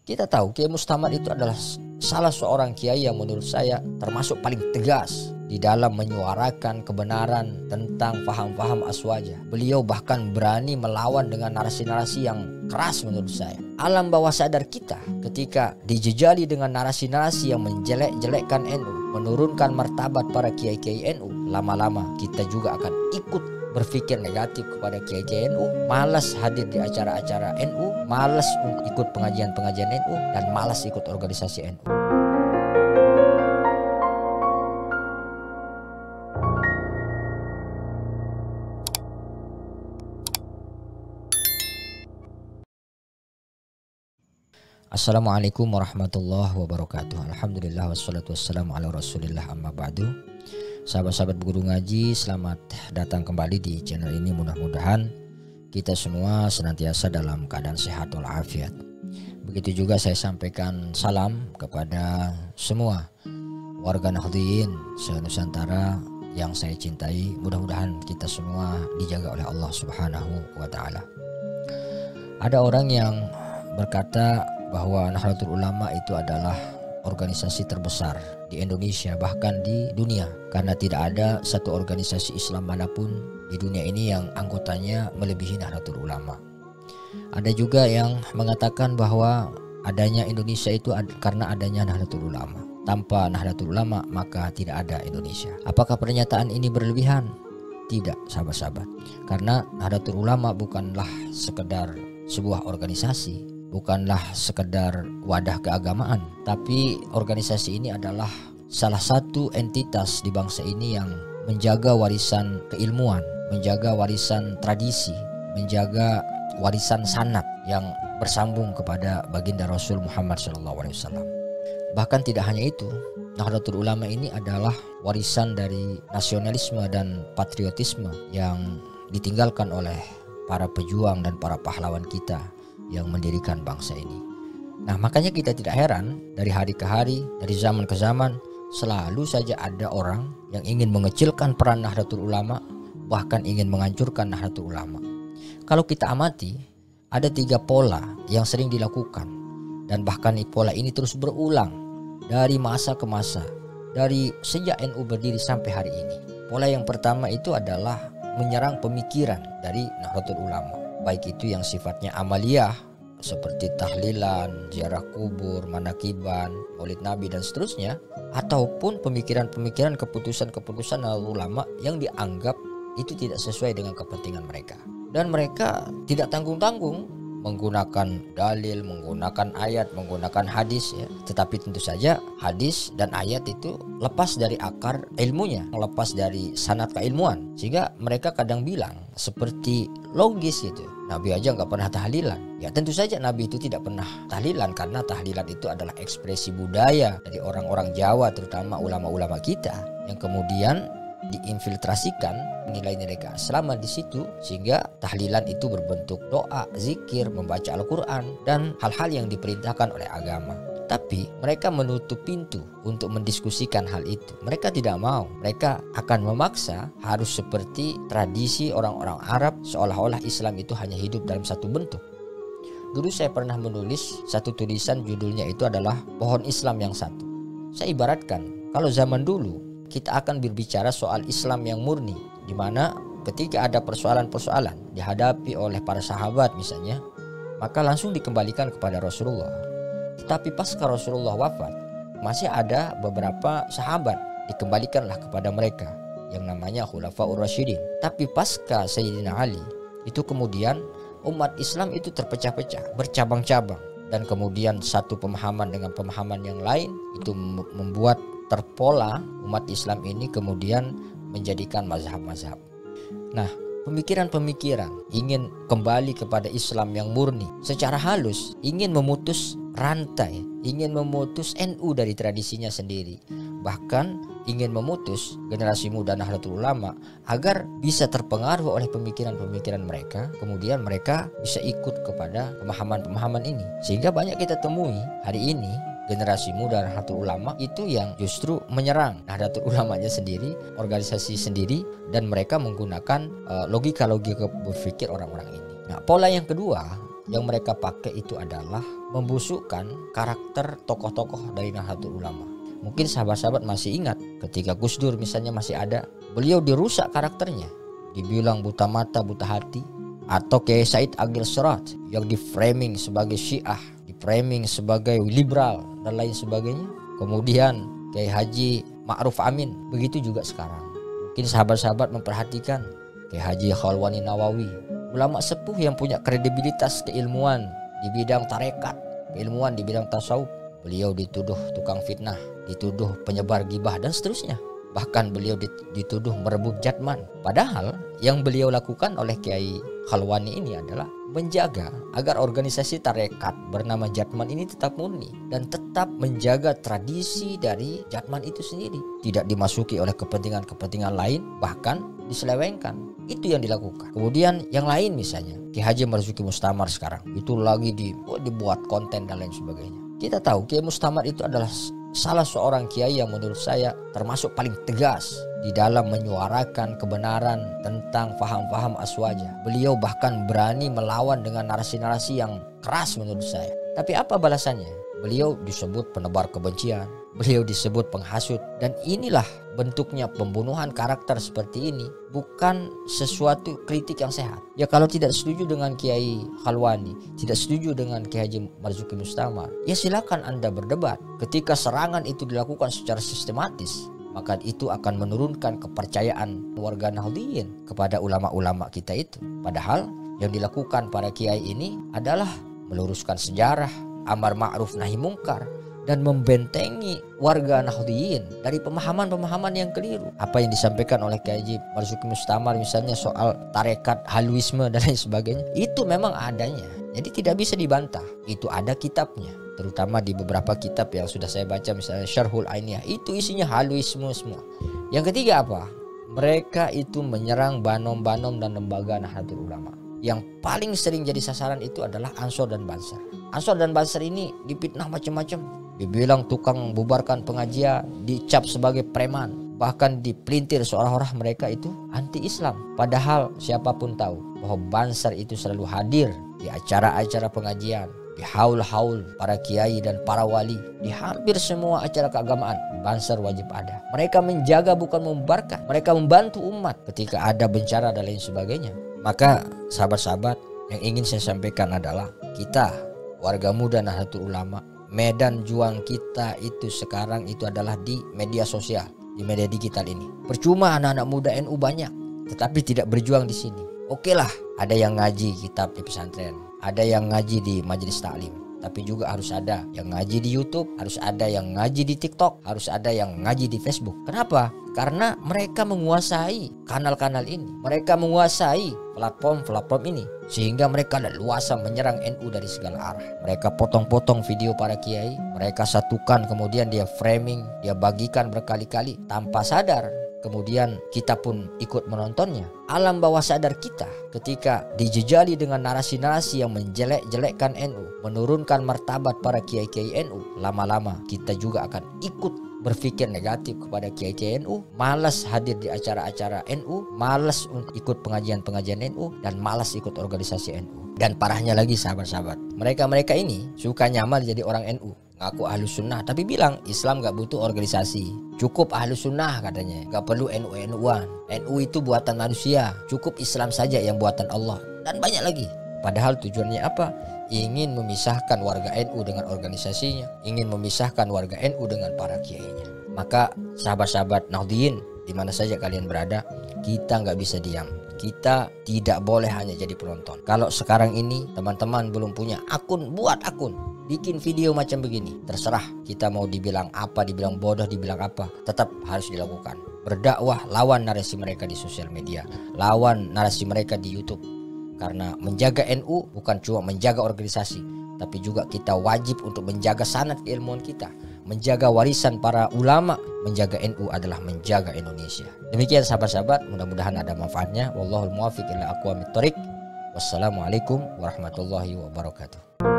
Kita tahu Kiai Mustamad itu adalah salah seorang kiai yang menurut saya termasuk paling tegas di dalam menyuarakan kebenaran tentang paham-paham aswaja. Beliau bahkan berani melawan dengan narasi-narasi yang keras menurut saya. Alam bawah sadar kita ketika dijejali dengan narasi-narasi yang menjelek-jelekkan NU, menurunkan martabat para kiai-kiai NU, lama-lama kita juga akan ikut berpikir negatif kepada kiai-kiai NU, malas hadir di acara-acara NU, malas ikut pengajian-pengajian NU, dan malas ikut organisasi NU. Assalamualaikum warahmatullahi wabarakatuh. Alhamdulillah wassalatu wassalamu ala rasulillah amma ba'du. Sahabat-sahabat guru ngaji, selamat datang kembali di channel ini. Mudah-mudahan kita semua senantiasa dalam keadaan sehat walafiat. Begitu juga saya sampaikan salam kepada semua warga Nahdliyin se-Nusantara yang saya cintai. Mudah-mudahan kita semua dijaga oleh Allah Subhanahu wa taala. Ada orang yang berkata bahwa Nahdlatul Ulama itu adalah organisasi terbesar di Indonesia, bahkan di dunia, karena tidak ada satu organisasi Islam manapun di dunia ini yang anggotanya melebihi Nahdlatul Ulama. Ada juga yang mengatakan bahwa adanya Indonesia itu karena adanya Nahdlatul Ulama. Tanpa Nahdlatul Ulama maka tidak ada Indonesia. Apakah pernyataan ini berlebihan? Tidak, sahabat-sahabat. Karena Nahdlatul Ulama bukanlah sekedar sebuah organisasi, bukanlah sekedar wadah keagamaan, tapi organisasi ini adalah salah satu entitas di bangsa ini yang menjaga warisan keilmuan, menjaga warisan tradisi, menjaga warisan sanad yang bersambung kepada baginda Rasul Muhammad SAW. Bahkan tidak hanya itu, Nahdlatul Ulama ini adalah warisan dari nasionalisme dan patriotisme yang ditinggalkan oleh para pejuang dan para pahlawan kita yang mendirikan bangsa ini. Nah, makanya kita tidak heran dari hari ke hari, dari zaman ke zaman, selalu saja ada orang yang ingin mengecilkan peran Nahdlatul Ulama, bahkan ingin menghancurkan Nahdlatul Ulama. Kalau kita amati, ada 3 pola yang sering dilakukan, dan bahkan pola ini terus berulang dari masa ke masa, dari sejak NU berdiri sampai hari ini. Pola yang pertama itu adalah menyerang pemikiran dari Nahdlatul Ulama, baik itu yang sifatnya amaliyah seperti tahlilan, ziarah kubur, manakiban, maulid nabi dan seterusnya, ataupun pemikiran-pemikiran, keputusan-keputusan ulama yang dianggap itu tidak sesuai dengan kepentingan mereka. Dan mereka tidak tanggung-tanggung menggunakan dalil, menggunakan ayat, menggunakan hadis ya. Tetapi tentu saja hadis dan ayat itu lepas dari akar ilmunya, lepas dari sanad keilmuan, sehingga mereka kadang bilang seperti logis gitu, Nabi aja nggak pernah tahlilan. Ya tentu saja Nabi itu tidak pernah tahlilan, karena tahlilan itu adalah ekspresi budaya dari orang-orang Jawa, terutama ulama-ulama kita, yang kemudian diinfiltrasikan nilai-nilai keislaman di situ, sehingga tahlilan itu berbentuk doa, zikir, membaca Al-Quran, dan hal-hal yang diperintahkan oleh agama. Tapi mereka menutup pintu untuk mendiskusikan hal itu. Mereka tidak mau. Mereka akan memaksa harus seperti tradisi orang-orang Arab, seolah-olah Islam itu hanya hidup dalam satu bentuk. Dulu saya pernah menulis satu tulisan, judulnya itu adalah Pohon Islam yang Satu. Saya ibaratkan, kalau zaman dulu kita akan berbicara soal Islam yang murni, di mana ketika ada persoalan-persoalan dihadapi oleh para sahabat misalnya, maka langsung dikembalikan kepada Rasulullah. Tetapi pasca Rasulullah wafat, masih ada beberapa sahabat, dikembalikanlah kepada mereka yang namanya Khulafaur Rasyidin. Tapi pasca Sayyidina Ali, itu kemudian umat Islam itu terpecah-pecah, bercabang-cabang, dan kemudian satu pemahaman dengan pemahaman yang lain itu membuat terpola umat Islam ini kemudian menjadikan mazhab-mazhab. Nah, pemikiran-pemikiran ingin kembali kepada Islam yang murni secara halus, ingin memutus rantai, ingin memutus NU dari tradisinya sendiri, bahkan ingin memutus generasi muda Nahdlatul Ulama agar bisa terpengaruh oleh pemikiran-pemikiran mereka, kemudian mereka bisa ikut kepada pemahaman-pemahaman ini. Sehingga banyak kita temui hari ini generasi muda Nahdlatul Ulama itu yang justru menyerang Nahdlatul Ulamanya sendiri, organisasi sendiri, dan mereka menggunakan logika-logika berpikir orang-orang ini. Nah, pola yang kedua yang mereka pakai itu adalah membusukkan karakter tokoh-tokoh dari Nahdlatul Ulama. Mungkin sahabat-sahabat masih ingat ketika Gus Dur misalnya masih ada, beliau dirusak karakternya, dibilang buta mata, buta hati. Atau Kiai Said Agil Sirat yang di-framing sebagai Syiah, di-framing sebagai liberal dan lain sebagainya. Kemudian Kiai Haji Ma'ruf Amin, begitu juga sekarang. Mungkin sahabat-sahabat memperhatikan Kiai Haji Khalwani Nawawi, ulama sepuh yang punya kredibilitas keilmuan di bidang tarekat, keilmuan di bidang tasawuf. Beliau dituduh tukang fitnah, dituduh penyebar gibah dan seterusnya. Bahkan beliau dituduh merebut Jatman. Padahal yang beliau lakukan oleh Kiai Khalwani ini adalah menjaga agar organisasi tarekat bernama Jatman ini tetap murni dan tetap menjaga tradisi dari Jatman itu sendiri. Tidak dimasuki oleh kepentingan-kepentingan lain, bahkan diselewengkan. Itu yang dilakukan. Kemudian yang lain misalnya Ki Haji Marzuki Mustamar sekarang itu lagi dibuat konten dan lain sebagainya. Kita tahu Kiai Mustamar itu adalah salah seorang kiai yang menurut saya termasuk paling tegas di dalam menyuarakan kebenaran tentang faham-faham aswaja. Beliau bahkan berani melawan dengan narasi-narasi yang keras menurut saya. Tapi apa balasannya? Beliau disebut penebar kebencian, beliau disebut penghasut, dan inilah bentuknya pembunuhan karakter seperti ini. Bukan sesuatu kritik yang sehat. Ya kalau tidak setuju dengan Kiai Khalwani, tidak setuju dengan Kiai Haji Marzuki Mustamar, ya silakan Anda berdebat. Ketika serangan itu dilakukan secara sistematis, maka itu akan menurunkan kepercayaan warga Nahdliyin kepada ulama-ulama kita itu. Padahal yang dilakukan para kiai ini adalah meluruskan sejarah, amar ma'ruf nahi mungkar, dan membentengi warga Nahdliyin dari pemahaman-pemahaman yang keliru. Apa yang disampaikan oleh Kiai Haji Marzuki Mustamar misalnya soal tarekat halwisme dan lain sebagainya, itu memang adanya. Jadi tidak bisa dibantah. Itu ada kitabnya. Terutama di beberapa kitab yang sudah saya baca, misalnya Syarhul Ainiyah, itu isinya halwisme semua. Yang ketiga apa? Mereka itu menyerang banom-banom dan lembaga Nahdlatul Ulama. Yang paling sering jadi sasaran itu adalah Ansor dan Bansar. Ansor dan Bansar ini dipitnah macam-macam. Dibilang tukang bubarkan pengajian, dicap sebagai preman, bahkan dipelintir seolah-olah mereka itu anti-Islam. Padahal siapapun tahu bahwa Bansar itu selalu hadir di acara-acara pengajian, di haul-haul para kiai dan para wali, di hampir semua acara keagamaan. Bansar wajib ada. Mereka menjaga bukan membubarkan. Mereka membantu umat ketika ada bencana dan lain sebagainya. Maka sahabat-sahabat, yang ingin saya sampaikan adalah kita warga muda Nahdlatul Ulama, medan juang kita itu sekarang itu adalah di media sosial, di media digital ini. Percuma anak-anak muda NU banyak, tetapi tidak berjuang di sini. Oke lah, ada yang ngaji kitab di pesantren, ada yang ngaji di majelis taklim, tapi juga harus ada yang ngaji di YouTube, harus ada yang ngaji di TikTok, harus ada yang ngaji di Facebook. Kenapa? Karena mereka menguasai kanal-kanal ini, mereka menguasai platform-platform ini, sehingga mereka leluasa menyerang NU dari segala arah. Mereka potong-potong video para kiai, mereka satukan, kemudian dia framing, dia bagikan berkali-kali tanpa sadar. Kemudian kita pun ikut menontonnya. Alam bawah sadar kita ketika dijejali dengan narasi-narasi yang menjelek-jelekkan NU, menurunkan martabat para kiai-kiai NU, lama-lama kita juga akan ikut berpikir negatif kepada kiai-kiai NU, malas hadir di acara-acara NU, malas untuk ikut pengajian-pengajian NU, dan malas ikut organisasi NU. Dan parahnya lagi sahabat-sahabat, mereka-mereka ini suka nyamar jadi orang NU, ngaku ahlus sunnah, tapi bilang Islam gak butuh organisasi, cukup ahlus sunnah katanya, gak perlu NU-NU-an, NU itu buatan manusia, cukup Islam saja yang buatan Allah, dan banyak lagi. Padahal tujuannya apa? Ingin memisahkan warga NU dengan organisasinya, ingin memisahkan warga NU dengan para kiainya. Maka sahabat-sahabat Nahdliyin, di mana saja kalian berada, kita nggak bisa diam. Kita tidak boleh hanya jadi penonton. Kalau sekarang ini teman-teman belum punya akun, buat akun, bikin video macam begini. Terserah kita mau dibilang apa, dibilang bodoh, dibilang apa, tetap harus dilakukan. Berdakwah, lawan narasi mereka di sosial media, lawan narasi mereka di YouTube. Karena menjaga NU bukan cuma menjaga organisasi, tapi juga kita wajib untuk menjaga sanad keilmuan kita, menjaga warisan para ulama. Menjaga NU adalah menjaga Indonesia. Demikian sahabat-sahabat, mudah-mudahan ada manfaatnya. Wallahul muwaffiq ila aqwamit thoriq. Wassalamualaikum warahmatullahi wabarakatuh.